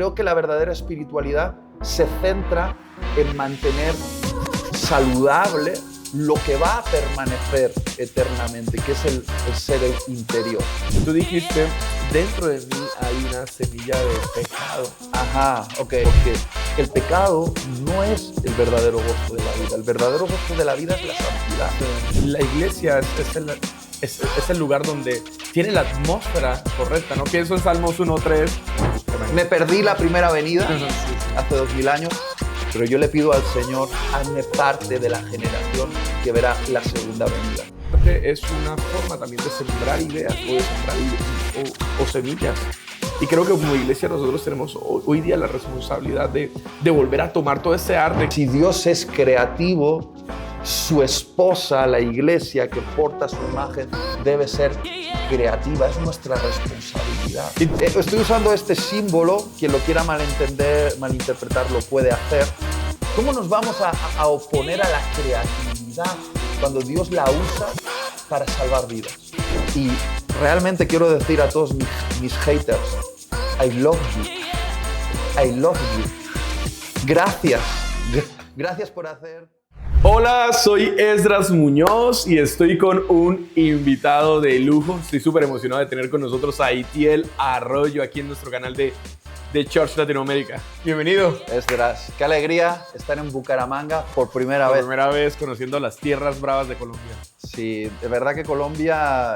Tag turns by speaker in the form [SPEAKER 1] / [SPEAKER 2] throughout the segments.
[SPEAKER 1] creo que la verdadera espiritualidad se centra en mantener saludable lo que va a permanecer eternamente, que es el ser interior.
[SPEAKER 2] Tú dijiste, dentro de mí hay una semilla de pecado.
[SPEAKER 1] Ajá, ok. Porque el pecado no es el verdadero gozo de la vida. El verdadero gozo de la vida es la santidad.
[SPEAKER 2] La iglesia es el lugar donde tiene la atmósfera correcta, ¿no? Pienso en Salmos 1:3.
[SPEAKER 1] Me perdí la primera venida hace 2000 años, pero yo le pido al Señor, hazme parte de la generación que verá la segunda venida.
[SPEAKER 2] Es una forma también de sembrar ideas o de sembrar o semillas. Y creo que como iglesia nosotros tenemos hoy día la responsabilidad de volver a tomar todo ese arte.
[SPEAKER 1] Si Dios es creativo, su esposa, la iglesia que porta su imagen, debe ser creativa. Es nuestra responsabilidad. Estoy usando este símbolo, quien lo quiera malinterpretar lo puede hacer. ¿Cómo nos vamos a oponer a la creatividad cuando Dios la usa para salvar vidas? Y realmente quiero decir a todos mis haters, I love you. I love you. Gracias. Gracias por hacer...
[SPEAKER 2] Hola, soy Esdras Muñoz y estoy con un invitado de lujo. Estoy súper emocionado de tener con nosotros a Itiel Arroyo aquí en nuestro canal de Church Latinoamérica. Bienvenido.
[SPEAKER 1] Esdras, qué alegría estar en Bucaramanga por primera vez.
[SPEAKER 2] Por primera vez conociendo las tierras bravas de Colombia.
[SPEAKER 1] Sí, de verdad que Colombia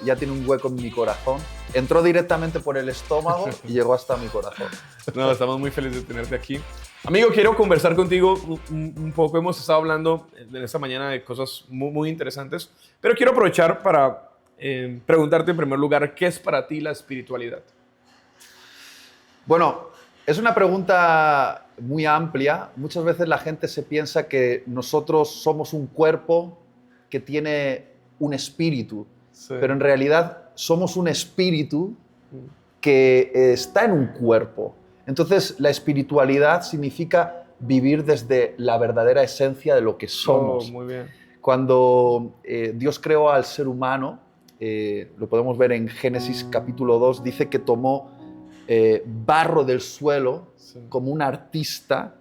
[SPEAKER 1] ya tiene un hueco en mi corazón. Entró directamente por el estómago y llegó hasta mi corazón.
[SPEAKER 2] No, estamos muy felices de tenerte aquí. Amigo, quiero conversar contigo un poco. Hemos estado hablando en esta mañana de cosas muy interesantes, pero quiero aprovechar para preguntarte en primer lugar, ¿qué es para ti la espiritualidad?
[SPEAKER 1] Bueno, es una pregunta muy amplia. Muchas veces la gente se piensa que nosotros somos un cuerpo que tiene un espíritu, sí. Pero en realidad somos un espíritu que está en un cuerpo. Entonces, la espiritualidad significa vivir desde la verdadera esencia de lo que somos.
[SPEAKER 2] Oh, muy bien.
[SPEAKER 1] Cuando Dios creó al ser humano, lo podemos ver en Génesis capítulo 2, dice que tomó barro del suelo, sí. Como un artista,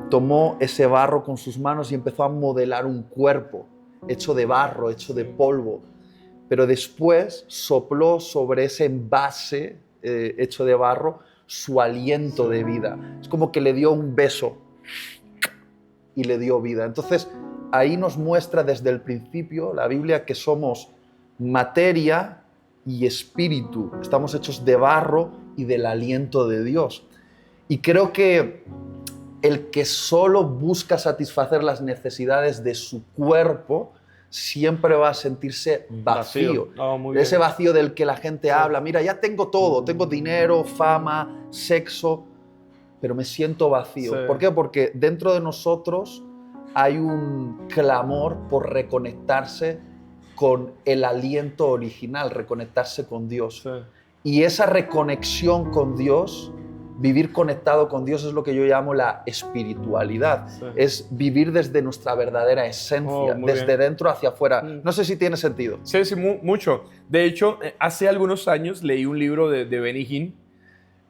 [SPEAKER 1] tomó ese barro con sus manos y empezó a modelar un cuerpo hecho de barro, hecho de polvo. Pero después sopló sobre ese envase hecho de barro su aliento de vida. Es como que le dio un beso y le dio vida. Entonces, ahí nos muestra desde el principio la Biblia que somos materia y espíritu. Estamos hechos de barro y del aliento de Dios. Y creo que el que solo busca satisfacer las necesidades de su cuerpo siempre va a sentirse vacío.
[SPEAKER 2] Oh,
[SPEAKER 1] ese vacío del que la gente habla. Mira, ya tengo todo. Tengo dinero, fama, sexo, pero me siento vacío.
[SPEAKER 2] Sí.
[SPEAKER 1] ¿Por qué? Porque dentro de nosotros hay un clamor por reconectarse con el aliento original, reconectarse con Dios.
[SPEAKER 2] Sí.
[SPEAKER 1] Y esa reconexión con Dios, vivir conectado con Dios, es lo que yo llamo la espiritualidad. Sí. Es vivir desde nuestra verdadera esencia, desde bien. Dentro hacia afuera. No sé si tiene sentido.
[SPEAKER 2] Sí, mucho. De hecho, hace algunos años leí un libro de Benny Hinn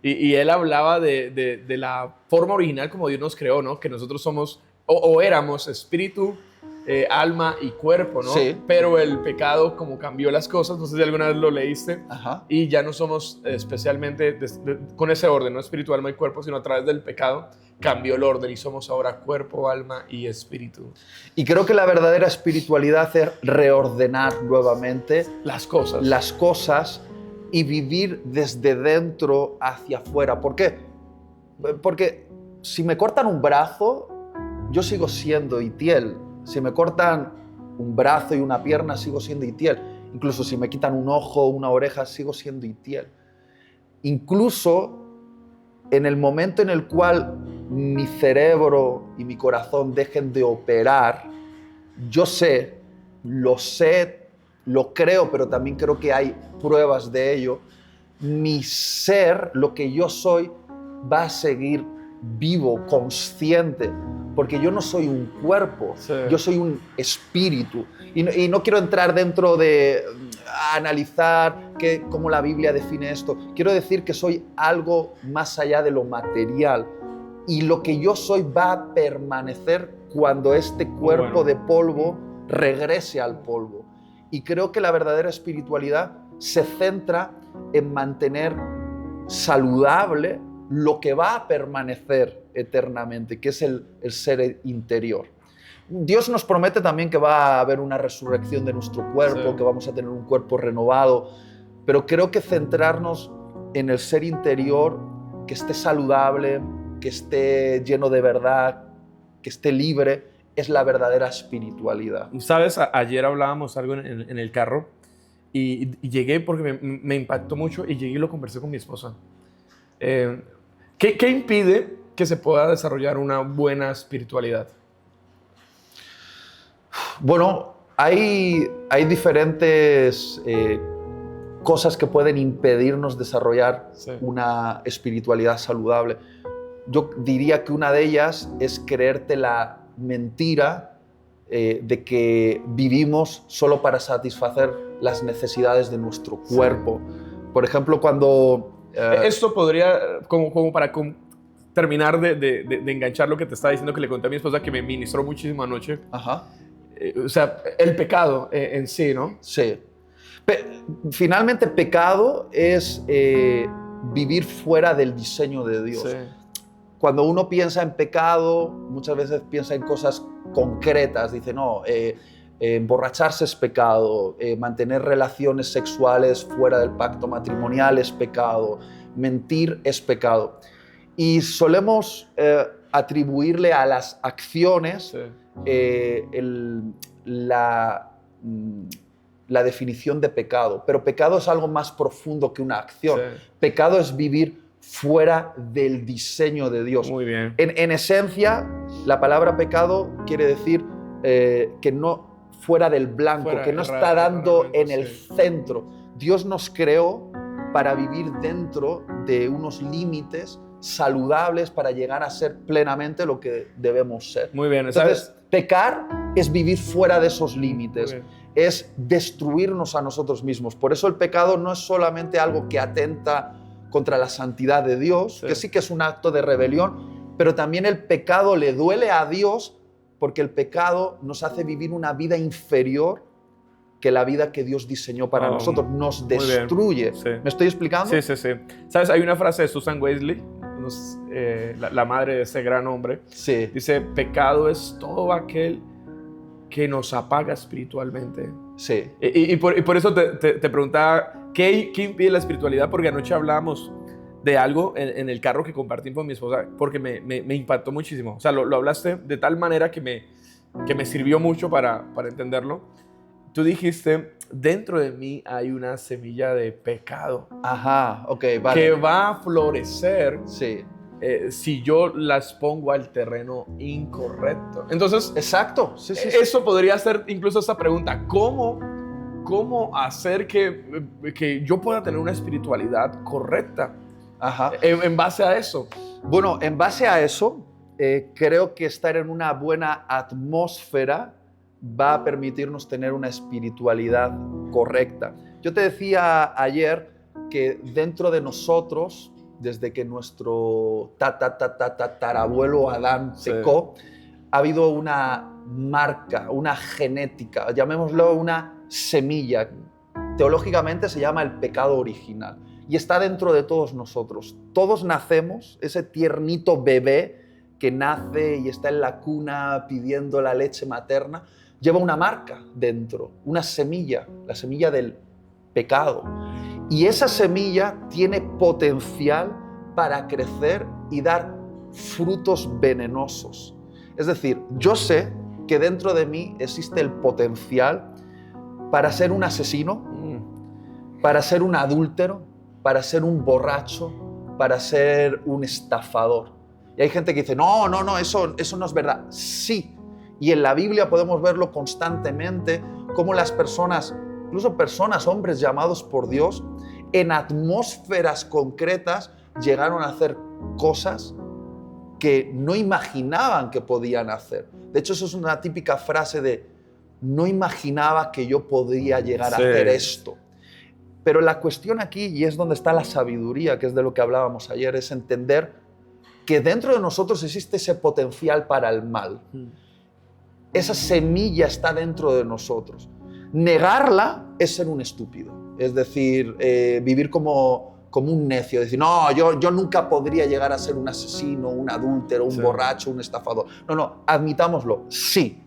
[SPEAKER 2] y él hablaba de la forma original como Dios nos creó, ¿no? Que nosotros somos o éramos espíritu, alma y cuerpo, ¿no?
[SPEAKER 1] Sí.
[SPEAKER 2] Pero el pecado como cambió las cosas, no sé si alguna vez lo leíste.
[SPEAKER 1] Ajá.
[SPEAKER 2] Y ya no somos especialmente con ese orden, no espíritu, alma y cuerpo, sino a través del pecado cambió el orden y somos ahora cuerpo, alma y espíritu.
[SPEAKER 1] Y creo que la verdadera espiritualidad es reordenar nuevamente las cosas y vivir desde dentro hacia afuera. ¿Por qué? Porque si me cortan un brazo, yo sigo siendo Itiel. Si me cortan un brazo y una pierna, sigo siendo Itiel. Incluso si me quitan un ojo o una oreja, sigo siendo Itiel. Incluso en el momento en el cual mi cerebro y mi corazón dejen de operar, yo lo creo, pero también creo que hay pruebas de ello. Mi ser, lo que yo soy, va a seguir vivo, consciente, porque yo no soy un cuerpo, sí. Yo soy un espíritu. Y no quiero entrar dentro de a analizar cómo la Biblia define esto. Quiero decir que soy algo más allá de lo material. Y lo que yo soy va a permanecer cuando este cuerpo de polvo regrese al polvo. Y creo que la verdadera espiritualidad se centra en mantener saludable lo que va a permanecer eternamente, que es el ser interior. Dios nos promete también que va a haber una resurrección de nuestro cuerpo, que vamos a tener un cuerpo renovado, pero creo que centrarnos en el ser interior, que esté saludable, que esté lleno de verdad, que esté libre, es la verdadera espiritualidad.
[SPEAKER 2] Sabes, ayer hablábamos algo en el carro y llegué porque me impactó mucho y llegué y lo conversé con mi esposa. ¿Qué impide que se pueda desarrollar una buena espiritualidad?
[SPEAKER 1] Bueno, hay diferentes cosas que pueden impedirnos desarrollar una espiritualidad saludable. Yo diría que una de ellas es creerte la mentira de que vivimos solo para satisfacer las necesidades de nuestro cuerpo. Por ejemplo, cuando...
[SPEAKER 2] Esto podría, como para terminar de enganchar lo que te estaba diciendo, que le conté a mi esposa, que me ministró muchísimo anoche.
[SPEAKER 1] Ajá.
[SPEAKER 2] O sea, el pecado en sí, ¿no?
[SPEAKER 1] Sí. Finalmente, pecado es vivir fuera del diseño de Dios. Sí. Cuando uno piensa en pecado, muchas veces piensa en cosas concretas. Dice, no, emborracharse es pecado, mantener relaciones sexuales fuera del pacto matrimonial es pecado, mentir es pecado. Y solemos atribuirle a las acciones la definición de pecado. Pero pecado es algo más profundo que una acción. Sí. Pecado es vivir fuera del diseño de Dios.
[SPEAKER 2] Muy bien.
[SPEAKER 1] En esencia, la palabra pecado quiere decir que no fuera del blanco, que no está dando en el centro. Dios nos creó para vivir dentro de unos límites saludables para llegar a ser plenamente lo que debemos ser.
[SPEAKER 2] Muy bien.
[SPEAKER 1] Entonces, pecar es vivir fuera de esos límites, es destruirnos a nosotros mismos. Por eso el pecado no es solamente algo que atenta contra la santidad de Dios, que sí que es un acto de rebelión, pero también el pecado le duele a Dios porque el pecado nos hace vivir una vida inferior que la vida que Dios diseñó para nosotros, nos destruye. Sí. ¿Me estoy explicando?
[SPEAKER 2] Sí. ¿Sabes? Hay una frase de Susan Wesley, la madre de ese gran hombre.
[SPEAKER 1] Sí.
[SPEAKER 2] Dice, pecado es todo aquel que nos apaga espiritualmente.
[SPEAKER 1] Sí.
[SPEAKER 2] Y por eso te preguntaba, ¿qué impide la espiritualidad? Porque anoche hablábamos de algo en el carro que compartí con mi esposa, porque me impactó muchísimo. O sea, lo hablaste de tal manera que me sirvió mucho para entenderlo. Tú dijiste, dentro de mí hay una semilla de pecado.
[SPEAKER 1] Ajá, ok, vale.
[SPEAKER 2] Que va a florecer
[SPEAKER 1] sí.
[SPEAKER 2] Si yo las pongo al terreno incorrecto. Entonces,
[SPEAKER 1] exacto. Sí.
[SPEAKER 2] Eso podría ser incluso esta pregunta. ¿Cómo hacer que yo pueda tener una espiritualidad correcta?
[SPEAKER 1] Ajá.
[SPEAKER 2] En base a eso.
[SPEAKER 1] Bueno, en base a eso, creo que estar en una buena atmósfera va a permitirnos tener una espiritualidad correcta. Yo te decía ayer que dentro de nosotros, desde que nuestro tatarabuelo Adán pecó, ha habido una marca, una genética, llamémoslo una semilla. Teológicamente se llama el pecado original y está dentro de todos nosotros. Todos nacemos, ese tiernito bebé que nace y está en la cuna pidiendo la leche materna, lleva una marca dentro, una semilla, la semilla del pecado. Y esa semilla tiene potencial para crecer y dar frutos venenosos. Es decir, yo sé que dentro de mí existe el potencial para ser un asesino, para ser un adúltero, para ser un borracho, para ser un estafador. Y hay gente que dice, no, eso no es verdad. Sí, y en la Biblia podemos verlo constantemente, cómo las personas, incluso personas, hombres llamados por Dios, en atmósferas concretas llegaron a hacer cosas que no imaginaban que podían hacer. De hecho, eso es una típica frase de no imaginaba que yo podría llegar a hacer esto. Pero la cuestión aquí, y es donde está la sabiduría, que es de lo que hablábamos ayer, es entender que dentro de nosotros existe ese potencial para el mal. Esa semilla está dentro de nosotros. Negarla es ser un estúpido. Es decir, vivir como un necio. Decir, no, yo nunca podría llegar a ser un asesino, un adúltero, un borracho, un estafador. No, admitámoslo, sí.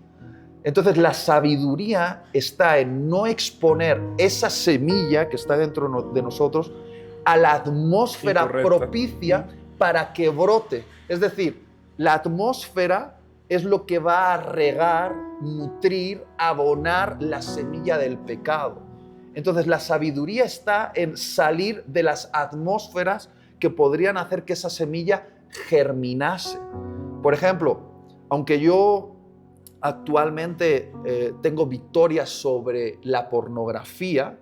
[SPEAKER 1] Entonces la sabiduría está en no exponer esa semilla que está dentro de nosotros a la atmósfera propicia para que brote. Es decir, la atmósfera es lo que va a regar, nutrir, abonar la semilla del pecado. Entonces la sabiduría está en salir de las atmósferas que podrían hacer que esa semilla germinase. Por ejemplo, aunque yo actualmente tengo victorias sobre la pornografía,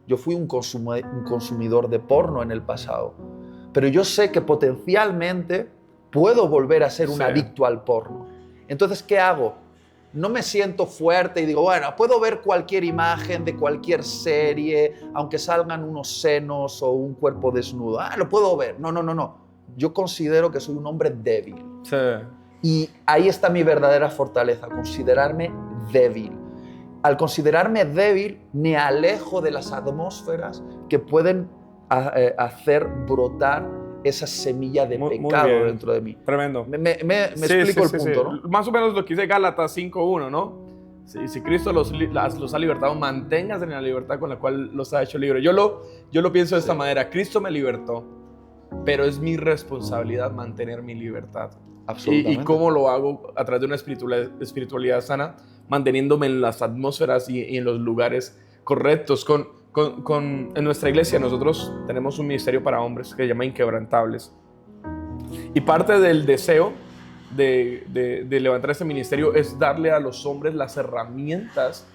[SPEAKER 1] yo fui un consumidor de porno en el pasado, pero yo sé que potencialmente puedo volver a ser un adicto al porno. Entonces, ¿qué hago? No me siento fuerte y digo, bueno, puedo ver cualquier imagen de cualquier serie, aunque salgan unos senos o un cuerpo desnudo. Lo puedo ver. No. Yo considero que soy un hombre débil.
[SPEAKER 2] Sí.
[SPEAKER 1] Y ahí está mi verdadera fortaleza, considerarme débil. Al considerarme débil, me alejo de las atmósferas que pueden hacer brotar esa semilla de pecado dentro de mí.
[SPEAKER 2] Tremendo.
[SPEAKER 1] Me explico el punto, ¿no?
[SPEAKER 2] Más o menos lo que dice Gálatas 5:1, ¿no? Si Cristo los ha libertado, manténganse en la libertad con la cual los ha hecho libres. Yo lo pienso de esta manera. Cristo me libertó, pero es mi responsabilidad mantener mi libertad.
[SPEAKER 1] Absolutamente.
[SPEAKER 2] ¿Y cómo lo hago? A través de una espiritualidad sana, manteniéndome en las atmósferas y en los lugares correctos. En nuestra iglesia nosotros tenemos un ministerio para hombres que se llama Inquebrantables. Y parte del deseo de levantar este ministerio es darle a los hombres las herramientas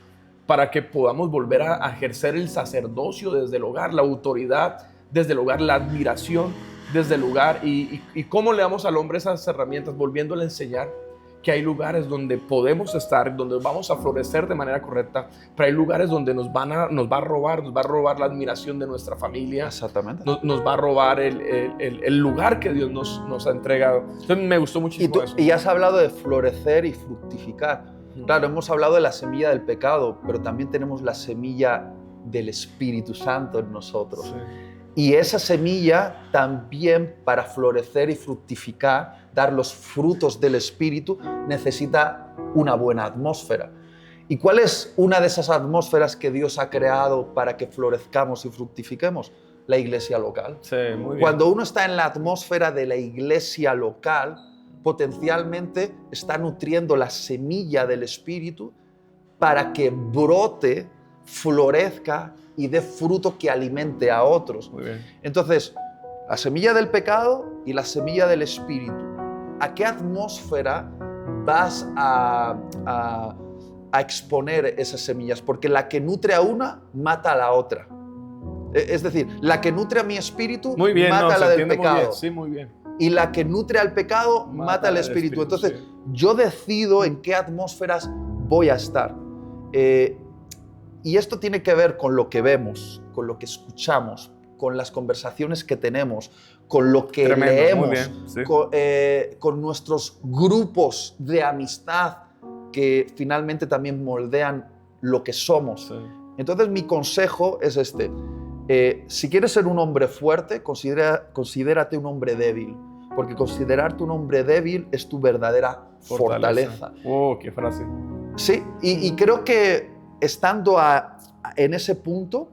[SPEAKER 2] para que podamos volver a ejercer el sacerdocio desde el hogar, la autoridad desde el hogar, la admiración desde el hogar. Y cómo le damos al hombre esas herramientas, volviéndole a enseñar que hay lugares donde podemos estar, donde vamos a florecer de manera correcta, pero hay lugares donde nos va a robar la admiración de nuestra familia.
[SPEAKER 1] Exactamente.
[SPEAKER 2] Nos va a robar el lugar que Dios nos ha entregado. Entonces me gustó muchísimo eso.
[SPEAKER 1] Y has hablado de florecer y fructificar. Claro, hemos hablado de la semilla del pecado, pero también tenemos la semilla del Espíritu Santo en nosotros.
[SPEAKER 2] Sí.
[SPEAKER 1] Y esa semilla también, para florecer y fructificar, dar los frutos del Espíritu, necesita una buena atmósfera. ¿Y cuál es una de esas atmósferas que Dios ha creado para que florezcamos y fructifiquemos? La iglesia local.
[SPEAKER 2] Sí, muy bien.
[SPEAKER 1] Cuando uno está en la atmósfera de la iglesia local, potencialmente está nutriendo la semilla del Espíritu para que brote, florezca y dé fruto que alimente a otros.
[SPEAKER 2] Muy bien.
[SPEAKER 1] Entonces, la semilla del pecado y la semilla del Espíritu. ¿A qué atmósfera vas a exponer esas semillas? Porque la que nutre a una, mata a la otra. Es decir, la que nutre a mi espíritu, mata a la del pecado.
[SPEAKER 2] Muy bien. Sí, muy bien.
[SPEAKER 1] Y la que nutre al pecado, mata al espíritu. Entonces,
[SPEAKER 2] sí.
[SPEAKER 1] Yo decido en qué atmósferas voy a estar. Y esto tiene que ver con lo que vemos, con lo que escuchamos, con las conversaciones que tenemos, con lo que leemos,
[SPEAKER 2] muy bien, sí.
[SPEAKER 1] con nuestros grupos de amistad que finalmente también moldean lo que somos.
[SPEAKER 2] Sí.
[SPEAKER 1] Entonces mi consejo es este. Si quieres ser un hombre fuerte, considérate un hombre débil, porque considerarte un hombre débil es tu verdadera fortaleza.
[SPEAKER 2] Oh, qué frase.
[SPEAKER 1] Sí, y creo que estando en ese punto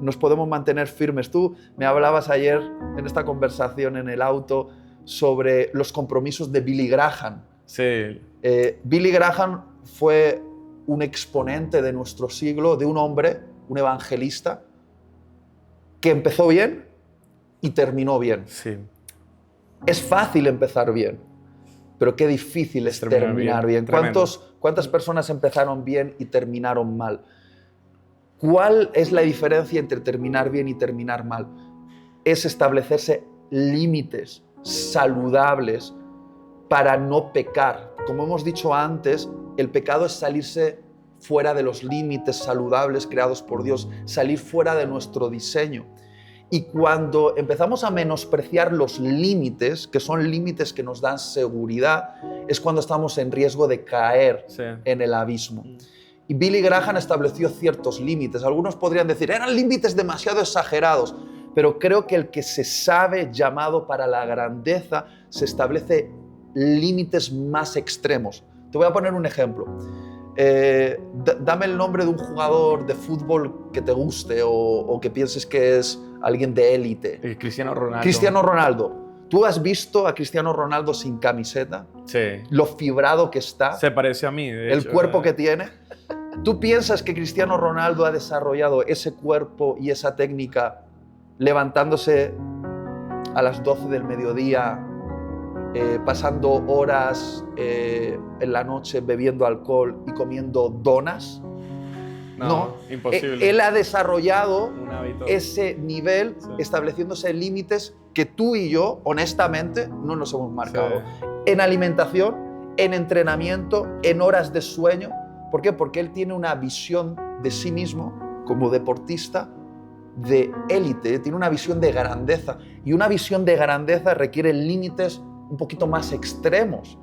[SPEAKER 1] nos podemos mantener firmes. Tú me hablabas ayer en esta conversación en el auto sobre los compromisos de Billy Graham.
[SPEAKER 2] Sí.
[SPEAKER 1] Billy Graham fue un exponente de nuestro siglo, de un hombre, un evangelista, que empezó bien y terminó bien.
[SPEAKER 2] Sí.
[SPEAKER 1] Es fácil empezar bien, pero qué difícil es terminar bien. ¿Cuántas personas empezaron bien y terminaron mal? ¿Cuál es la diferencia entre terminar bien y terminar mal? Es establecerse límites saludables para no pecar. Como hemos dicho antes, el pecado es salirse fuera de los límites saludables creados por Dios, salir fuera de nuestro diseño. Y cuando empezamos a menospreciar los límites, que son límites que nos dan seguridad, es cuando estamos en riesgo de caer en el abismo. Y Billy Graham estableció ciertos límites. Algunos podrían decir, eran límites demasiado exagerados, pero creo que el que se sabe llamado para la grandeza se establece límites más extremos. Te voy a poner un ejemplo. Dame el nombre de un jugador de fútbol que te guste o que pienses que es alguien de élite.
[SPEAKER 2] Cristiano Ronaldo.
[SPEAKER 1] Cristiano Ronaldo. ¿Tú has visto a Cristiano Ronaldo sin camiseta?
[SPEAKER 2] Sí.
[SPEAKER 1] Lo fibrado que está.
[SPEAKER 2] Se parece a mí, de
[SPEAKER 1] el
[SPEAKER 2] hecho,
[SPEAKER 1] cuerpo que tiene. ¿Tú piensas que Cristiano Ronaldo ha desarrollado ese cuerpo y esa técnica levantándose a las 12 del mediodía, pasando horas en la noche bebiendo alcohol y comiendo donas? No,
[SPEAKER 2] imposible.
[SPEAKER 1] Él ha desarrollado
[SPEAKER 2] un hábito.
[SPEAKER 1] Ese nivel, estableciéndose límites que tú y yo, honestamente, no nos hemos marcado. Sí. En alimentación, en entrenamiento, en horas de sueño. ¿Por qué? Porque él tiene una visión de sí mismo como deportista de élite, tiene una visión de grandeza. Y una visión de grandeza requiere límites un poquito más extremos.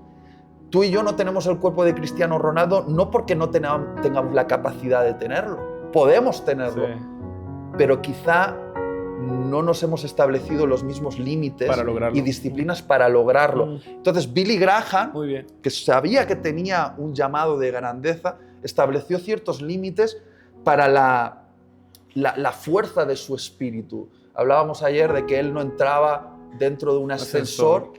[SPEAKER 1] Tú y yo no tenemos el cuerpo de Cristiano Ronaldo no porque no tengamos la capacidad de tenerlo. Podemos tenerlo, sí, pero quizá no nos hemos establecido los mismos límites y disciplinas para lograrlo. Entonces, Billy Graham, que sabía que tenía un llamado de grandeza, estableció ciertos límites para la fuerza de su espíritu. Hablábamos ayer de que él no entraba dentro de un ascensor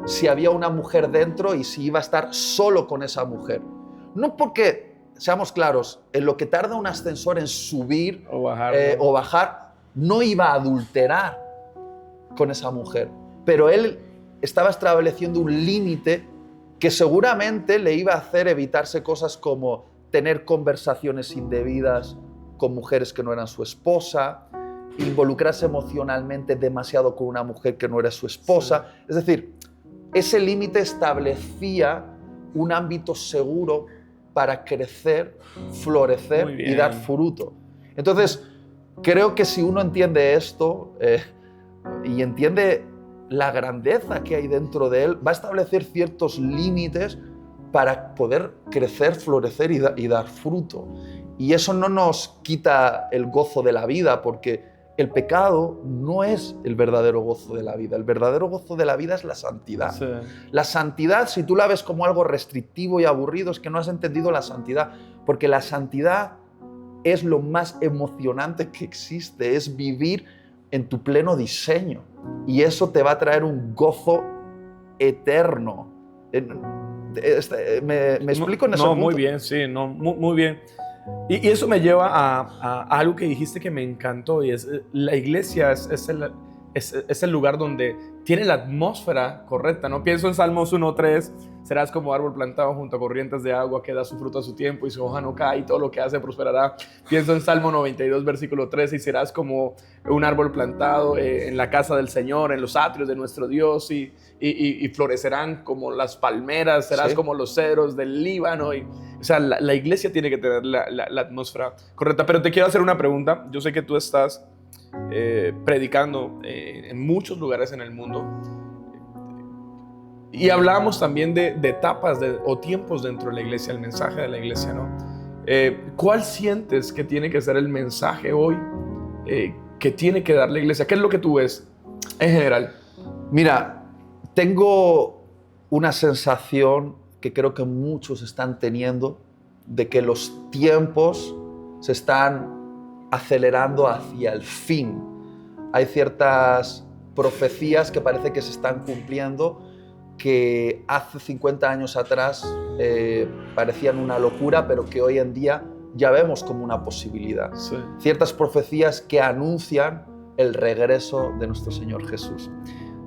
[SPEAKER 1] si había una mujer dentro y si iba a estar solo con esa mujer. No porque, seamos claros, en lo que tarda un ascensor en subir o bajar, no iba a adulterar con esa mujer. Pero él estaba estableciendo un límite que seguramente le iba a hacer evitarse cosas como tener conversaciones indebidas con mujeres que no eran su esposa, involucrarse emocionalmente demasiado con una mujer que no era su esposa. Sí. Es decir, ese límite establecía un ámbito seguro para crecer, florecer y dar fruto. Entonces, creo que si uno entiende esto y entiende la grandeza que hay dentro de él, va a establecer ciertos límites para poder crecer, florecer y dar fruto. Y eso no nos quita el gozo de la vida, porque el pecado no es el verdadero gozo de la vida. El verdadero gozo de la vida es la santidad. Sí. La santidad, si tú la ves como algo restrictivo y aburrido, es que no has entendido la santidad. Porque la santidad es lo más emocionante que existe, es vivir en tu pleno diseño. Y eso te va a traer un gozo eterno. ¿Me explico en ese punto?
[SPEAKER 2] No, muy bien, sí, muy bien. Y eso me lleva a algo que dijiste que me encantó, y es la iglesia es el lugar donde tiene la atmósfera correcta, ¿no? Pienso en Salmos 1:3, serás como árbol plantado junto a corrientes de agua que da su fruto a su tiempo y su hoja no cae y todo lo que hace prosperará. Pienso en Salmo 92, versículo 13, y serás como un árbol plantado en la casa del Señor, en los atrios de nuestro Dios, y florecerán como las palmeras, serás como los cedros del Líbano. O sea, la iglesia tiene que tener la atmósfera correcta. Pero te quiero hacer una pregunta. Yo sé que tú estás predicando en muchos lugares en el mundo. Y hablábamos también de etapas o tiempos dentro de la iglesia, el mensaje de la iglesia, ¿no? ¿Cuál sientes que tiene que ser el mensaje hoy que tiene que dar la iglesia? ¿Qué es lo que tú ves en general?
[SPEAKER 1] Mira, tengo una sensación que creo que muchos están teniendo de que los tiempos se están acelerando hacia el fin. Hay ciertas profecías que parece que se están cumpliendo que hace 50 años atrás parecían una locura, pero que hoy en día ya vemos como una posibilidad. Sí. Ciertas profecías que anuncian el regreso de nuestro Señor Jesús.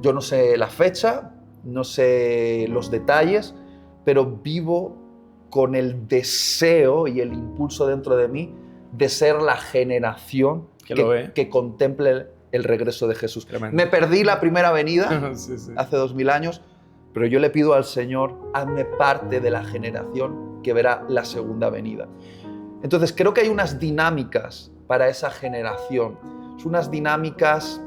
[SPEAKER 1] Yo no sé la fecha, no sé los detalles, pero vivo con el deseo y el impulso dentro de mí de ser la generación que contemple el regreso de Jesús. Tremendo. Me perdí la primera venida sí. Hace 2000 años, pero yo le pido al Señor, hazme parte de la generación que verá la segunda venida. Entonces creo que hay unas dinámicas para esa generación. Son unas dinámicas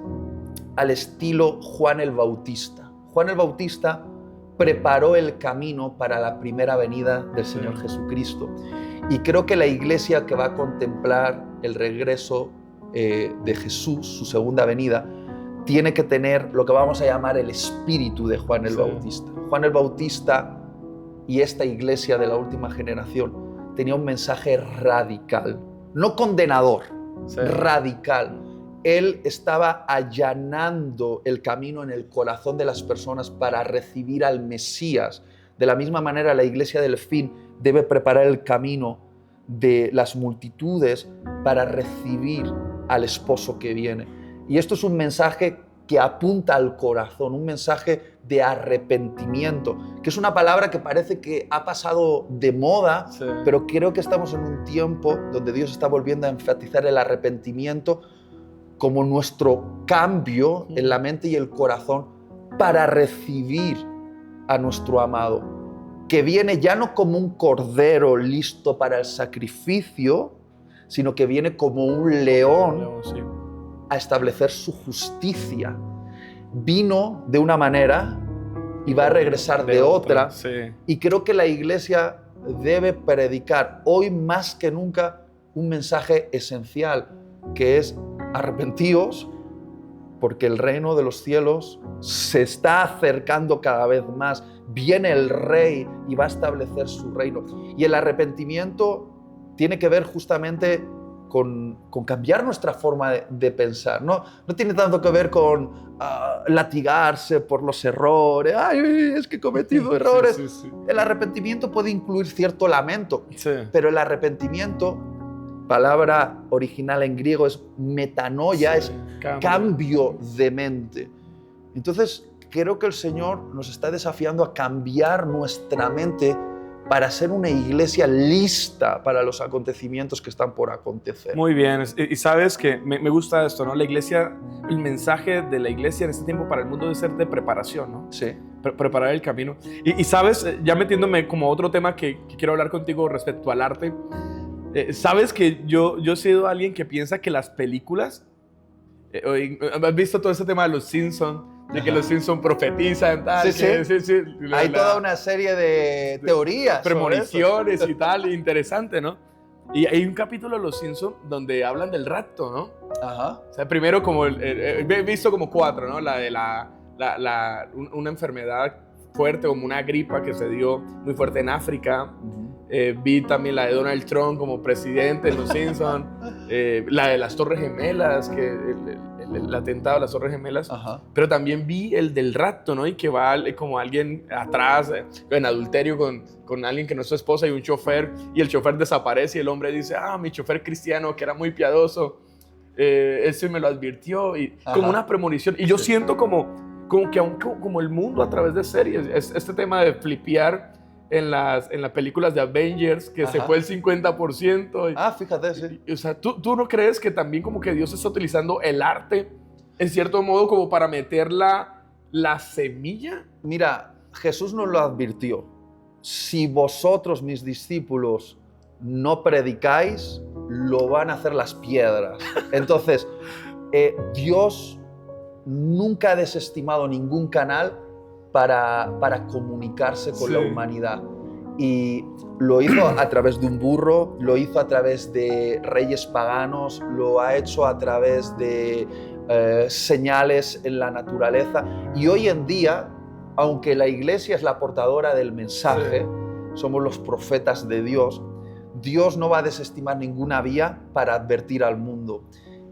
[SPEAKER 1] al estilo Juan el Bautista. Juan el Bautista preparó el camino para la primera venida del Señor Jesucristo. Y creo que la iglesia que va a contemplar el regreso de Jesús, su segunda venida, tiene que tener lo que vamos a llamar el espíritu de Juan el Bautista. Juan el Bautista y esta iglesia de la última generación tenía un mensaje radical, no condenador, radical. Él estaba allanando el camino en el corazón de las personas para recibir al Mesías. De la misma manera, la iglesia del fin debe preparar el camino de las multitudes para recibir al esposo que viene. Y esto es un mensaje que apunta al corazón, un mensaje de arrepentimiento, que es una palabra que parece que ha pasado de moda, pero creo que estamos en un tiempo donde Dios está volviendo a enfatizar el arrepentimiento como nuestro cambio en la mente y el corazón para recibir a nuestro amado, que viene ya no como un cordero listo para el sacrificio, sino que viene como un león a establecer su justicia. Vino de una manera y va a regresar de otra. Y creo que la iglesia debe predicar hoy más que nunca un mensaje esencial, que es: arrepentíos, porque el reino de los cielos se está acercando cada vez más. Viene el Rey y va a establecer su reino. Y el arrepentimiento tiene que ver justamente con cambiar nuestra forma de pensar. No tiene tanto que ver con latigarse por los errores. ¡Ay, es que he cometido errores! El arrepentimiento puede incluir cierto lamento, pero el arrepentimiento, palabra original en griego, es metanoia, es cambio de mente. Entonces, creo que el Señor nos está desafiando a cambiar nuestra mente para ser una iglesia lista para los acontecimientos que están por acontecer.
[SPEAKER 2] Muy bien, y sabes que me gusta esto, ¿no? La iglesia, el mensaje de la iglesia en este tiempo para el mundo debe ser de preparación, ¿no?
[SPEAKER 1] Sí.
[SPEAKER 2] Preparar el camino. Y sabes, ya metiéndome como otro tema que quiero hablar contigo respecto al arte, sabes que yo he sido alguien que piensa que las películas, ¿has visto todo ese tema de los Simpsons? De que los Simpsons profetizan, tal.
[SPEAKER 1] Sí. Hay toda una serie de teorías,
[SPEAKER 2] premoniciones y tal, interesante, ¿no? Y hay un capítulo de los Simpsons donde hablan del rapto, ¿no?
[SPEAKER 1] Ajá.
[SPEAKER 2] O sea, primero como, he visto como 4, ¿no? La de una enfermedad fuerte, como una gripa que se dio muy fuerte en África. Vi también la de Donald Trump como presidente en los Simpsons. La de las Torres Gemelas, el atentado a las Torres Gemelas.
[SPEAKER 1] Ajá.
[SPEAKER 2] Pero también vi el del rapto, ¿no? Y que va como alguien atrás, en adulterio con alguien que no es su esposa, y un chofer, y el chofer desaparece y el hombre dice: mi chofer cristiano, que era muy piadoso, él sí me lo advirtió, y como una premonición. Y yo siento como que aún como el mundo a través de series, este tema de flipear en las películas de Avengers, que se fue el 50%.
[SPEAKER 1] Fíjate, sí.
[SPEAKER 2] O sea, ¿tú no crees que también como que Dios está utilizando el arte, en cierto modo, como para meter la semilla?
[SPEAKER 1] Mira, Jesús nos lo advirtió. Si vosotros, mis discípulos, no predicáis, lo van a hacer las piedras. Entonces, Dios nunca ha desestimado ningún canal para comunicarse con la humanidad. Y lo hizo a través de un burro, lo hizo a través de reyes paganos, lo ha hecho a través de señales en la naturaleza. Y hoy en día, aunque la iglesia es la portadora del mensaje, somos los profetas de Dios, Dios no va a desestimar ninguna vía para advertir al mundo.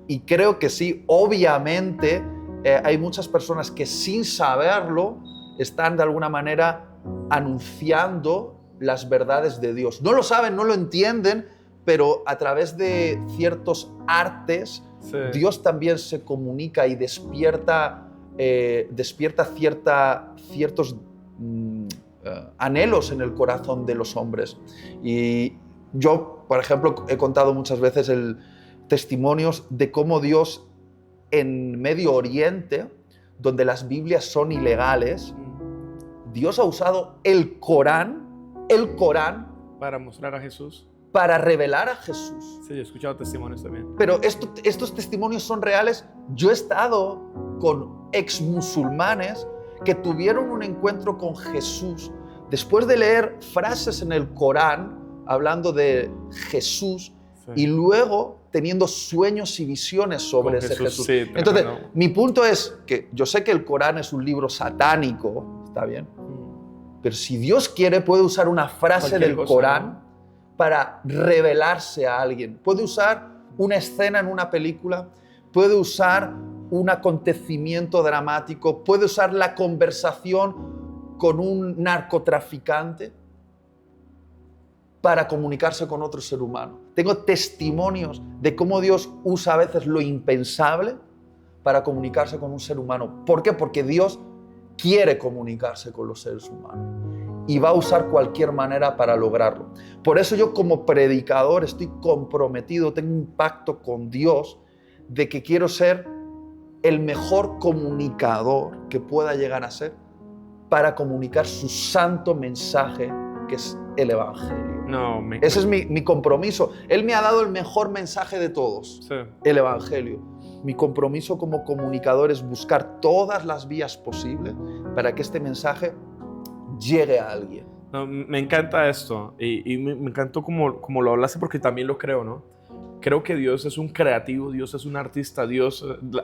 [SPEAKER 1] Y creo que sí, obviamente hay muchas personas que sin saberlo están de alguna manera anunciando las verdades de Dios. No lo saben, no lo entienden, pero a través de ciertos artes, Dios también se comunica y despierta ciertos anhelos en el corazón de los hombres. Y yo, por ejemplo, he contado muchas veces testimonios de cómo Dios en Medio Oriente, donde las Biblias son ilegales, Dios ha usado el Corán
[SPEAKER 2] para mostrar a Jesús,
[SPEAKER 1] para revelar a Jesús.
[SPEAKER 2] Sí, yo he escuchado testimonios también.
[SPEAKER 1] Pero estos testimonios son reales. Yo he estado con ex musulmanes que tuvieron un encuentro con Jesús después de leer frases en el Corán hablando de Jesús, sí, y luego teniendo sueños y visiones sobre ese Jesús.
[SPEAKER 2] Sí,
[SPEAKER 1] entonces, mi punto es que yo sé que el Corán es un libro satánico, ¿está bien? Pero si Dios quiere, puede usar una frase del Corán para revelarse a alguien. Puede usar una escena en una película, puede usar un acontecimiento dramático, puede usar la conversación con un narcotraficante para comunicarse con otro ser humano. Tengo testimonios de cómo Dios usa a veces lo impensable para comunicarse con un ser humano. ¿Por qué? Porque Dios quiere comunicarse con los seres humanos y va a usar cualquier manera para lograrlo. Por eso yo como predicador estoy comprometido, tengo un pacto con Dios de que quiero ser el mejor comunicador que pueda llegar a ser para comunicar su santo mensaje, que es el Evangelio. Ese es mi compromiso. Él me ha dado el mejor mensaje de todos, sí, el Evangelio. Mi compromiso como comunicador es buscar todas las vías posibles para que este mensaje llegue a alguien.
[SPEAKER 2] No, me encanta esto y me encantó como lo hablaste, porque también lo creo, ¿no? Creo que Dios es un creativo, Dios es un artista,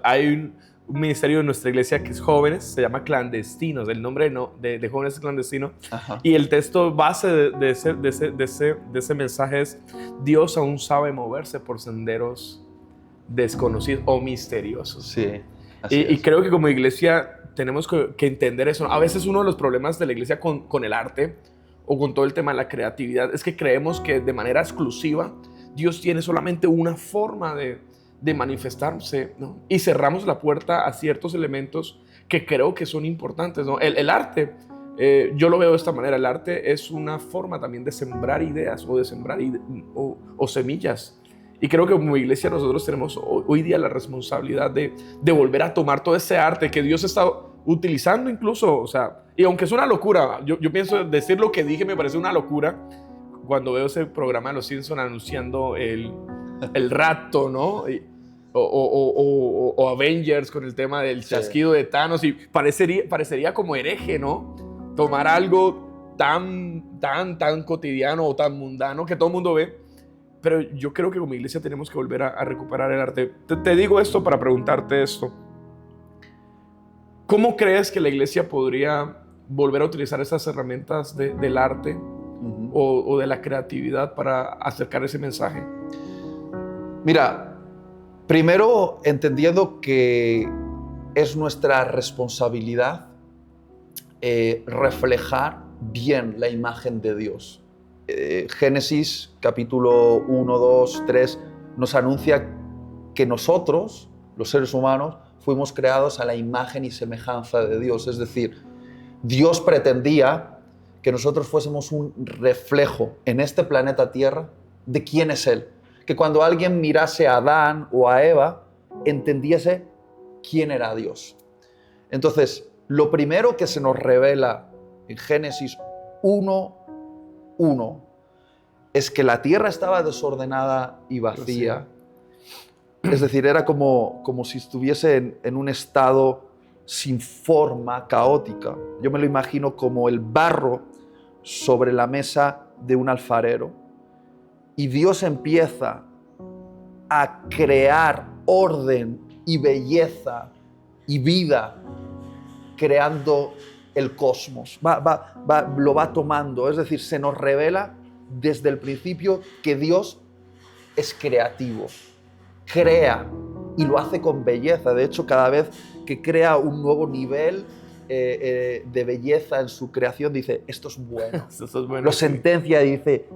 [SPEAKER 2] hay un ministerio en nuestra iglesia que es jóvenes, se llama Clandestinos, el nombre de jóvenes es Clandestino. Ajá. Y el texto base de ese mensaje es: Dios aún sabe moverse por senderos desconocidos o misteriosos.
[SPEAKER 1] Sí,
[SPEAKER 2] y creo que como iglesia tenemos que entender eso. A veces uno de los problemas de la iglesia con el arte o con todo el tema de la creatividad es que creemos que de manera exclusiva Dios tiene solamente una forma de manifestarse, ¿no? Y cerramos la puerta a ciertos elementos que creo que son importantes, ¿no? El arte, yo lo veo de esta manera: el arte es una forma también de sembrar ideas o de sembrar o semillas. Y creo que como iglesia nosotros tenemos hoy día la responsabilidad de volver a tomar todo ese arte que Dios está utilizando incluso, o sea, y aunque es una locura, yo pienso decir lo que dije me parece una locura cuando veo ese programa de Los Simpsons anunciando el rato, ¿no? O Avengers con el tema del chasquido de Thanos, y parecería como hereje, ¿no? Tomar algo tan cotidiano o tan mundano que todo el mundo ve. Pero yo creo que como iglesia tenemos que volver a recuperar el arte. Te digo esto para preguntarte esto. ¿Cómo crees que la iglesia podría volver a utilizar esas herramientas del arte o de la creatividad para acercar ese mensaje?
[SPEAKER 1] Mira, primero entendiendo que es nuestra responsabilidad reflejar bien la imagen de Dios. Génesis capítulo 1, 2, 3 nos anuncia que nosotros, los seres humanos, fuimos creados a la imagen y semejanza de Dios. Es decir, Dios pretendía que nosotros fuésemos un reflejo en este planeta Tierra de quién es Él. Que cuando alguien mirase a Adán o a Eva, entendiese quién era Dios. Entonces, lo primero que se nos revela en Génesis 1:1 es que la tierra estaba desordenada y vacía. Sí. Es decir, era como si estuviese en un estado sin forma, caótica. Yo me lo imagino como el barro sobre la mesa de un alfarero. Y Dios empieza a crear orden y belleza y vida, creando el cosmos. Lo va tomando. Es decir, se nos revela desde el principio que Dios es creativo. Crea y lo hace con belleza. De hecho, cada vez que crea un nuevo nivel de belleza en su creación, dice, esto es bueno.
[SPEAKER 2] Esto es bueno.
[SPEAKER 1] Lo sentencia y dice,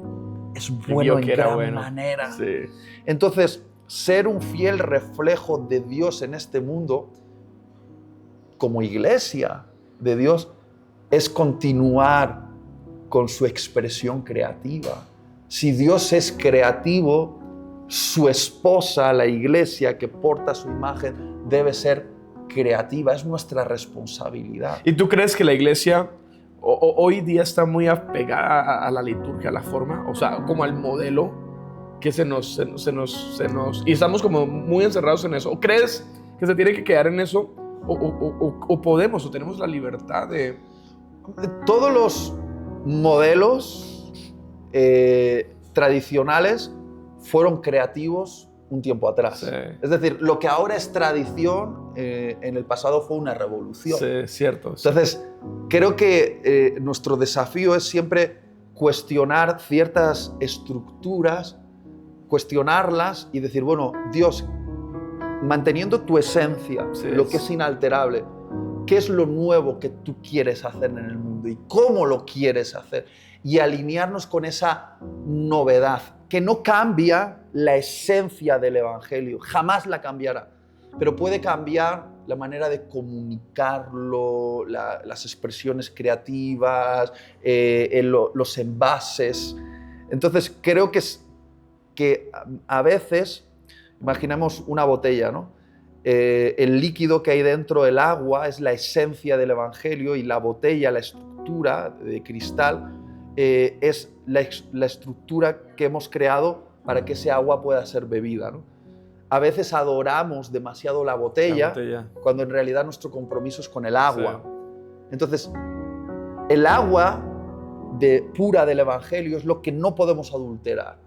[SPEAKER 1] es bueno en gran manera.
[SPEAKER 2] Sí.
[SPEAKER 1] Entonces, ser un fiel reflejo de Dios en este mundo, como iglesia de Dios, es continuar con su expresión creativa. Si Dios es creativo, su esposa, la iglesia que porta su imagen, debe ser creativa. Es nuestra responsabilidad.
[SPEAKER 2] ¿Y tú crees que la iglesia hoy día está muy apegada a la liturgia, a la forma, o sea, como al modelo que se nos... Y estamos como muy encerrados en eso. ¿O crees que se tiene que quedar en eso? ¿O podemos, o tenemos la libertad de...?
[SPEAKER 1] Todos los modelos tradicionales fueron creativos un tiempo atrás.
[SPEAKER 2] Sí.
[SPEAKER 1] Es decir, lo que ahora es tradición, en el pasado fue una revolución.
[SPEAKER 2] Sí, cierto.
[SPEAKER 1] Entonces, creo que nuestro desafío es siempre cuestionar ciertas estructuras, cuestionarlas y decir, bueno, Dios, manteniendo tu esencia, lo que es inalterable, ¿qué es lo nuevo que tú quieres hacer en el mundo y cómo lo quieres hacer? Y alinearnos con esa novedad, que no cambia la esencia del Evangelio, jamás la cambiará, pero puede cambiar la manera de comunicarlo, las expresiones creativas, los envases. Entonces, creo que a veces, imaginemos una botella, ¿no? El líquido que hay dentro del agua es la esencia del Evangelio y la botella, la estructura de cristal, es la estructura que hemos creado para que ese agua pueda ser bebida, ¿no? A veces adoramos demasiado la botella, cuando en realidad nuestro compromiso es con el agua. Sí. Entonces, el agua pura del Evangelio es lo que no podemos adulterar.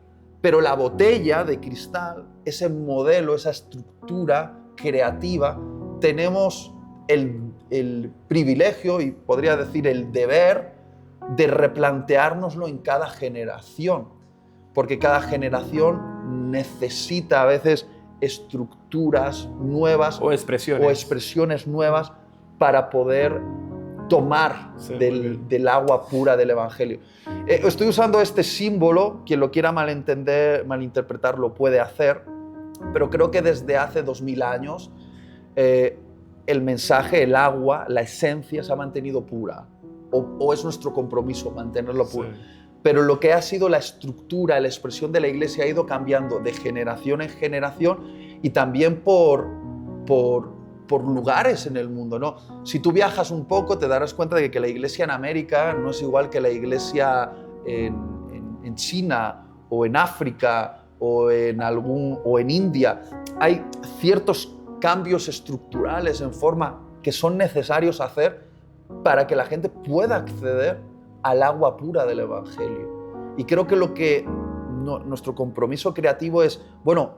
[SPEAKER 1] Pero la botella de cristal, ese modelo, esa estructura creativa, tenemos el privilegio y podría decir el deber de replanteárnoslo en cada generación, porque cada generación necesita a veces estructuras nuevas
[SPEAKER 2] o expresiones
[SPEAKER 1] nuevas para poder tomar del agua pura del Evangelio. Estoy usando este símbolo, quien lo quiera malinterpretar lo puede hacer, pero creo que desde hace 2000 años el mensaje, el agua, la esencia se ha mantenido pura, o es nuestro compromiso mantenerlo puro. Sí. Pero lo que ha sido la estructura, la expresión de la Iglesia ha ido cambiando de generación en generación y también por lugares en el mundo, ¿no? Si tú viajas un poco te darás cuenta de que la Iglesia en América no es igual que la Iglesia en China o en África o en India. Hay ciertos cambios estructurales en forma que son necesarios hacer para que la gente pueda acceder al agua pura del Evangelio. Y creo que nuestro compromiso creativo es, bueno,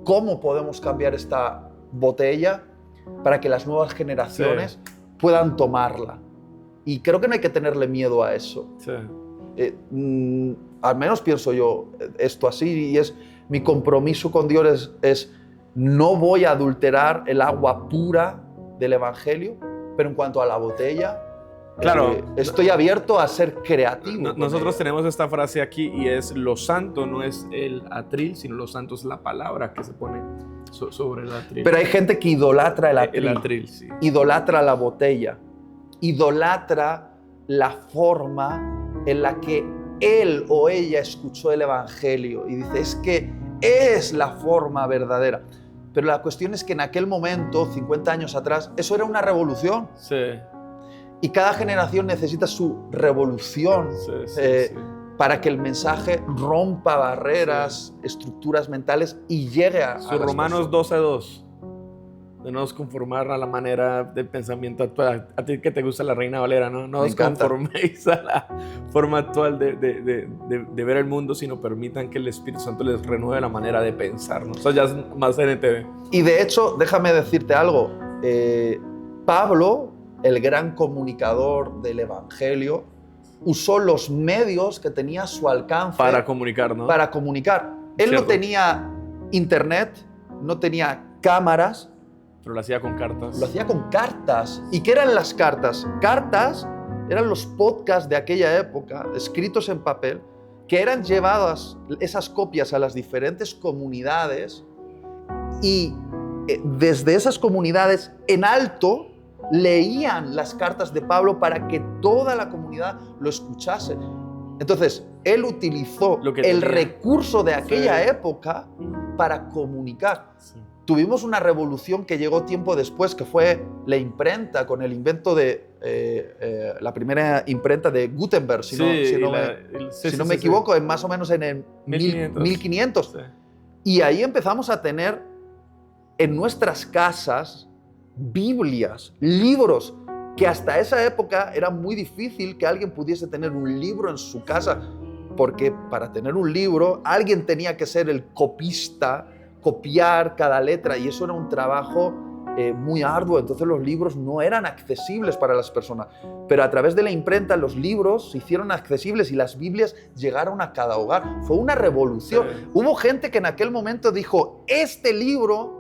[SPEAKER 1] ¿cómo podemos cambiar esta botella para que las nuevas generaciones puedan tomarla? Y creo que no hay que tenerle miedo a eso. Sí. Al menos pienso yo esto así, y es mi compromiso con Dios es no voy a adulterar el agua pura del Evangelio, pero en cuanto a la botella,
[SPEAKER 2] claro,
[SPEAKER 1] estoy abierto a ser creativo.
[SPEAKER 2] Nosotros tenemos esta frase aquí y es: lo santo no es el atril, sino lo santo es la palabra que se pone sobre el atril.
[SPEAKER 1] Pero hay gente que idolatra el atril.
[SPEAKER 2] El atril, sí.
[SPEAKER 1] Idolatra la botella. Idolatra la forma en la que él o ella escuchó el Evangelio y dice, es que es la forma verdadera. Pero la cuestión es que en aquel momento, 50 años atrás, eso era una revolución.
[SPEAKER 2] Sí.
[SPEAKER 1] Y cada generación necesita su revolución para que el mensaje rompa barreras, estructuras mentales y llegue a
[SPEAKER 2] Romanos 12:2. De no os conformar a la manera del pensamiento actual. A ti que te gusta la Reina Valera, no os conforméis a la forma actual de ver el mundo, sino permitan que el Espíritu Santo les renueve la manera de pensar, ¿no? Eso ya es más NTV.
[SPEAKER 1] Y de hecho, déjame decirte algo. Pablo, el gran comunicador del Evangelio, usó los medios que tenía a su alcance
[SPEAKER 2] para comunicar, ¿no?
[SPEAKER 1] Para comunicar. Él no tenía internet, no tenía cámaras.
[SPEAKER 2] Pero lo hacía con cartas.
[SPEAKER 1] Lo hacía con cartas. ¿Y qué eran las cartas? Cartas eran los podcasts de aquella época, escritos en papel, que eran llevadas esas copias a las diferentes comunidades y desde esas comunidades en alto leían las cartas de Pablo para que toda la comunidad lo escuchase. Entonces, él utilizó el recurso de aquella época para comunicar. Sí. Tuvimos una revolución que llegó tiempo después, que fue la imprenta, con el invento de la primera imprenta de Gutenberg, si no me equivoco, es más o menos en el 1500.
[SPEAKER 2] Sí.
[SPEAKER 1] Y ahí empezamos a tener en nuestras casas Biblias, libros, que hasta esa época era muy difícil que alguien pudiese tener un libro en su casa, porque para tener un libro alguien tenía que ser el copista, copiar cada letra, y eso era un trabajo muy arduo. Entonces los libros no eran accesibles para las personas, pero a través de la imprenta los libros se hicieron accesibles y las Biblias llegaron a cada hogar. Fue una revolución.
[SPEAKER 2] Sí.
[SPEAKER 1] Hubo gente que en aquel momento dijo, este libro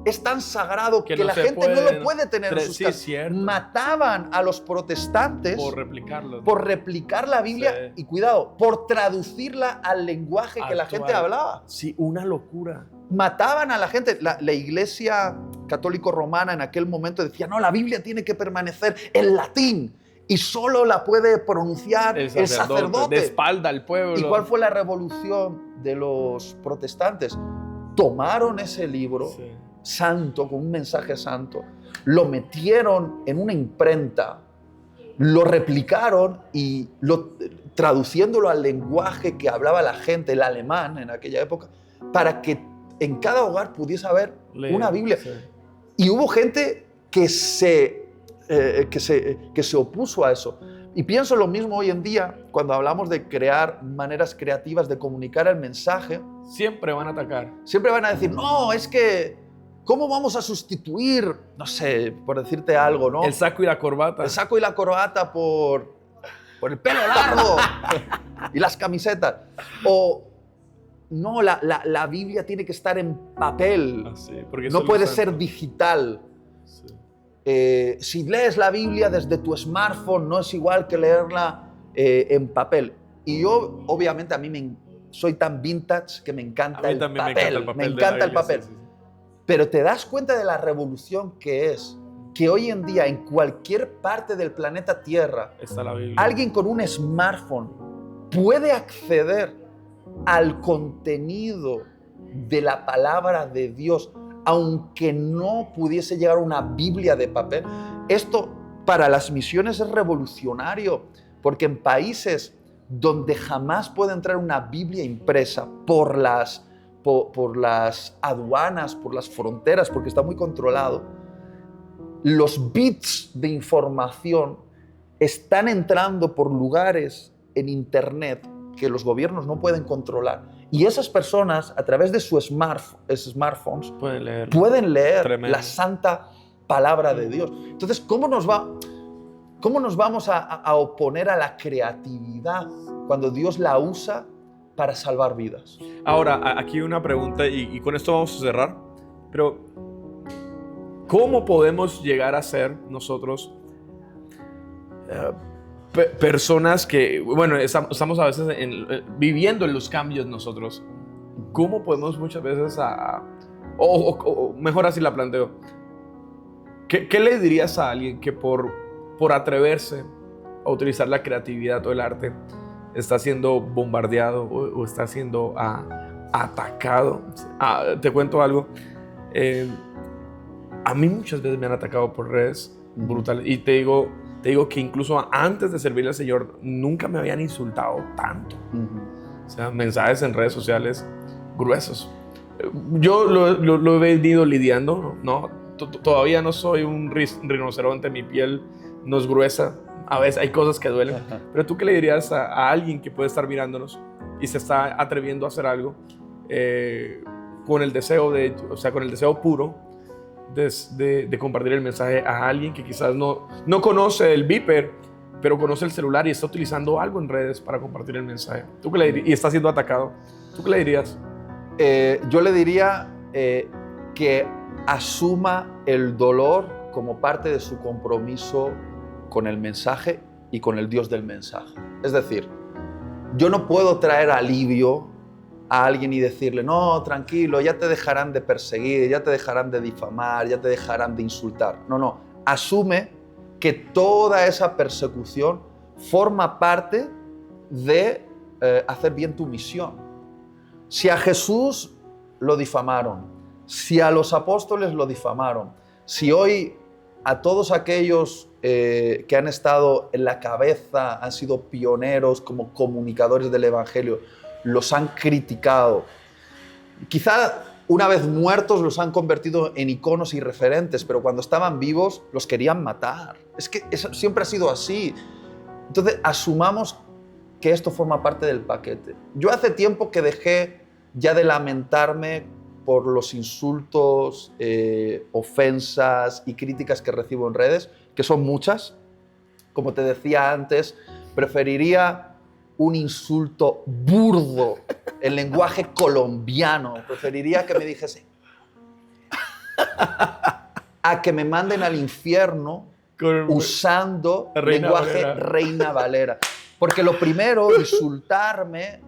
[SPEAKER 1] es tan sagrado que la gente no lo puede tener en sus casas. Mataban a los protestantes
[SPEAKER 2] por replicarlo, ¿no?
[SPEAKER 1] Por replicar la Biblia, sí. Y cuidado, por traducirla al lenguaje que la gente hablaba.
[SPEAKER 2] Sí, una locura.
[SPEAKER 1] Mataban a la gente. La Iglesia católico romana en aquel momento decía, no, la Biblia tiene que permanecer en latín y solo la puede pronunciar el sacerdote.
[SPEAKER 2] De espalda al pueblo.
[SPEAKER 1] ¿Y cuál fue la revolución de los protestantes? Tomaron ese libro, sí, santo, con un mensaje santo, lo metieron en una imprenta, lo replicaron y traduciéndolo al lenguaje que hablaba la gente, el alemán en aquella época, para que en cada hogar pudiese haber una Biblia. Sí. Y hubo gente que se opuso a eso. Y pienso lo mismo hoy en día cuando hablamos de crear maneras creativas de comunicar el mensaje.
[SPEAKER 2] Siempre van a atacar.
[SPEAKER 1] Siempre van a decir, no, es que ¿cómo vamos a sustituir, no sé, por decirte algo, ¿no?
[SPEAKER 2] El saco y la corbata.
[SPEAKER 1] El saco y la corbata por el pelo largo y las camisetas. O, no, la Biblia tiene que estar en papel.
[SPEAKER 2] Sí, porque
[SPEAKER 1] no puede ser digital. Sí. Si lees la Biblia desde tu smartphone, no es igual que leerla en papel. Y yo, obviamente, soy tan vintage que me encanta el papel. Me encanta el papel. Sí. Pero te das cuenta de la revolución que es que hoy en día en cualquier parte del planeta Tierra
[SPEAKER 2] está la Biblia.
[SPEAKER 1] Alguien con un smartphone puede acceder al contenido de la palabra de Dios, aunque no pudiese llegar a una Biblia de papel. Esto para las misiones es revolucionario, porque en países donde jamás puede entrar una Biblia impresa por las aduanas, por las fronteras, porque está muy controlado, los bits de información están entrando por lugares en Internet que los gobiernos no pueden controlar. Y esas personas, a través de sus smartphones, pueden leer la santa palabra de Dios. Entonces, ¿cómo nos vamos a oponer a la creatividad cuando Dios la usa para salvar vidas?
[SPEAKER 2] Ahora, aquí una pregunta y con esto vamos a cerrar, pero ¿cómo podemos llegar a ser nosotros personas que, bueno, estamos a veces viviendo en los cambios nosotros? ¿Cómo podemos muchas veces o mejor así la planteo, ¿qué le dirías a alguien que por atreverse a utilizar la creatividad o el arte está siendo bombardeado o está siendo atacado? Te cuento algo. A mí muchas veces me han atacado por redes brutales. Y te digo que incluso antes de servirle al Señor nunca me habían insultado tanto. O sea, mensajes en redes sociales gruesos. Yo lo he venido lidiando, ¿no? Todavía no soy un rinoceronte, mi piel no es gruesa. A veces hay cosas que duelen. Pero ¿tú qué le dirías a alguien que puede estar mirándonos y se está atreviendo a hacer algo con el deseo puro de compartir el mensaje a alguien que quizás no conoce el Viper, pero conoce el celular y está utilizando algo en redes para compartir el mensaje? ¿Tú qué le dirías? Y está siendo atacado. ¿Tú qué le dirías?
[SPEAKER 1] Yo le diría que asuma el dolor como parte de su compromiso con el mensaje y con el Dios del mensaje. Es decir, yo no puedo traer alivio a alguien y decirle, no, tranquilo, ya te dejarán de perseguir, ya te dejarán de difamar, ya te dejarán de insultar. No, asume que toda esa persecución forma parte de hacer bien tu misión. Si a Jesús lo difamaron, si a los apóstoles lo difamaron, si hoy a todos aquellos que han estado en la cabeza, han sido pioneros como comunicadores del Evangelio, los han criticado. Quizá una vez muertos los han convertido en iconos y referentes, pero cuando estaban vivos los querían matar. Es que eso siempre ha sido así. Entonces, asumamos que esto forma parte del paquete. Yo hace tiempo que dejé ya de lamentarme por los insultos, ofensas y críticas que recibo en redes, que son muchas. Como te decía antes, preferiría un insulto burdo en lenguaje colombiano. Preferiría que me dijese a que me manden al infierno usando lenguaje Reina Valera. Porque lo primero, insultarme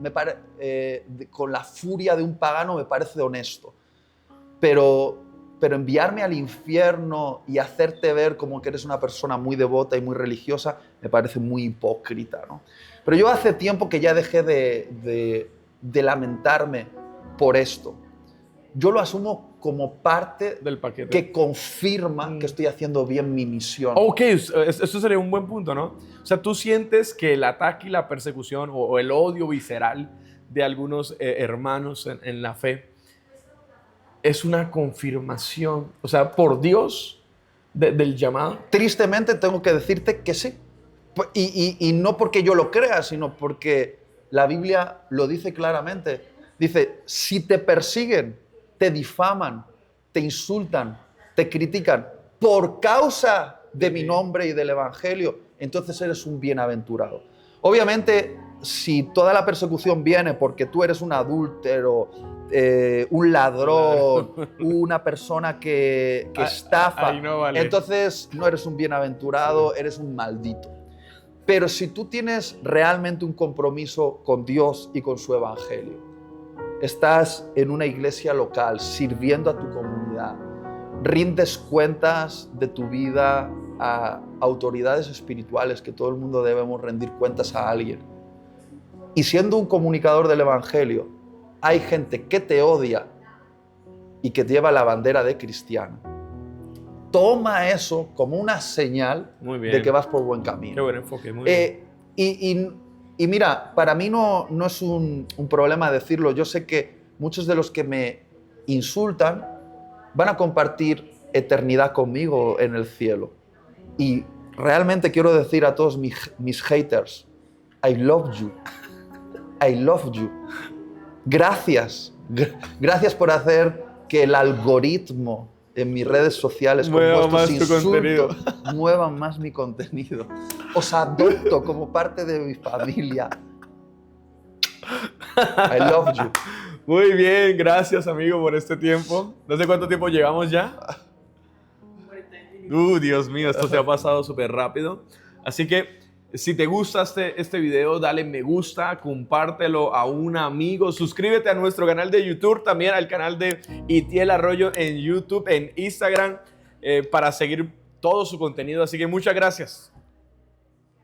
[SPEAKER 1] con la furia de un pagano me parece honesto. Pero enviarme al infierno y hacerte ver como que eres una persona muy devota y muy religiosa me parece muy hipócrita, ¿no? Pero yo hace tiempo que ya dejé de lamentarme por esto. Yo lo asumo como parte
[SPEAKER 2] del paquete
[SPEAKER 1] que confirma que estoy haciendo bien mi misión.
[SPEAKER 2] Ok, eso sería un buen punto, ¿no? O sea, tú sientes que el ataque y la persecución o el odio visceral de algunos hermanos en la fe es una confirmación, o sea, por Dios del llamado.
[SPEAKER 1] Tristemente tengo que decirte que sí. Y no porque yo lo crea, sino porque la Biblia lo dice claramente. Dice, si te persiguen, te difaman, te insultan, te critican por causa de mi nombre y del Evangelio, entonces eres un bienaventurado. Obviamente, si toda la persecución viene porque tú eres un adúltero, un ladrón, una persona que estafa,
[SPEAKER 2] no vale.
[SPEAKER 1] Entonces no eres un bienaventurado, eres un maldito. Pero si tú tienes realmente un compromiso con Dios y con su Evangelio, estás en una iglesia local sirviendo a tu comunidad, rindes cuentas de tu vida a autoridades espirituales, que todo el mundo debemos rendir cuentas a alguien. Y siendo un comunicador del Evangelio, hay gente que te odia y que lleva la bandera de cristiano. Toma eso como una señal de que vas por buen camino.
[SPEAKER 2] Qué buen enfoque, muy bien.
[SPEAKER 1] Y mira, para mí no es un problema decirlo. Yo sé que muchos de los que me insultan van a compartir eternidad conmigo en el cielo. Y realmente quiero decir a todos mis haters, I love you. I love you. Gracias. Gracias por hacer que el algoritmo en mis redes sociales con vuestros insultos muevan más mi contenido. Os adopto como parte de mi familia. I love you.
[SPEAKER 2] Muy bien, gracias amigo por este tiempo. No sé cuánto tiempo llevamos ya. 40 minutos. Dios mío, esto se ha pasado súper rápido. Así que si te gusta este video, dale me gusta, compártelo a un amigo, suscríbete a nuestro canal de YouTube, también al canal de Itiel Arroyo en YouTube, en Instagram, para seguir todo su contenido. Así que muchas gracias.